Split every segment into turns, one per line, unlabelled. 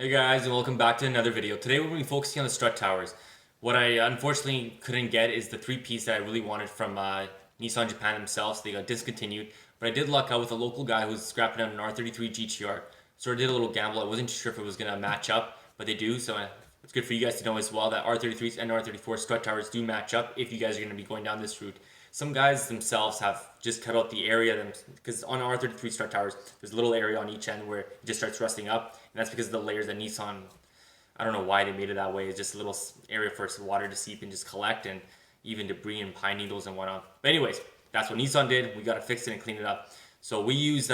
Hey guys, and welcome back to another video. Today we're going to be focusing on the strut towers. What I unfortunately couldn't get is the three-piece that I really wanted from Nissan Japan themselves. They got discontinued, but I did luck out with a local guy who was scrapping out an R33 GTR. So I did a little gamble. I wasn't sure if it was going to match up, but they do. So it's good for you guys to know as well that R33s and R34 strut towers do match up if you guys are going to be going down this route. Some guys themselves have just cut out the area, because on R33 strut towers, there's a little area on each end where it just starts rusting up, and that's because of the layers that Nissan, I don't know why they made it that way. It's just a little area for water to seep and just collect, and even debris and pine needles and whatnot. But anyways, that's what Nissan did. We got to fix it and clean it up. So we used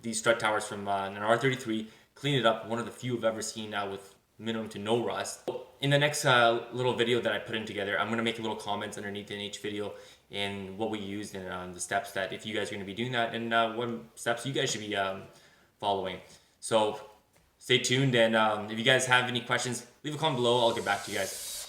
these strut towers from an R33, clean it up. One of the few I've ever seen with minimum to no rust. In the next little video that I put in together, I'm going to make a little comments underneath in each video in what we used and the steps that if you guys are going to be doing that, and what steps you guys should be following. So stay tuned, and if you guys have any questions, leave a comment below. I'll get back to you guys.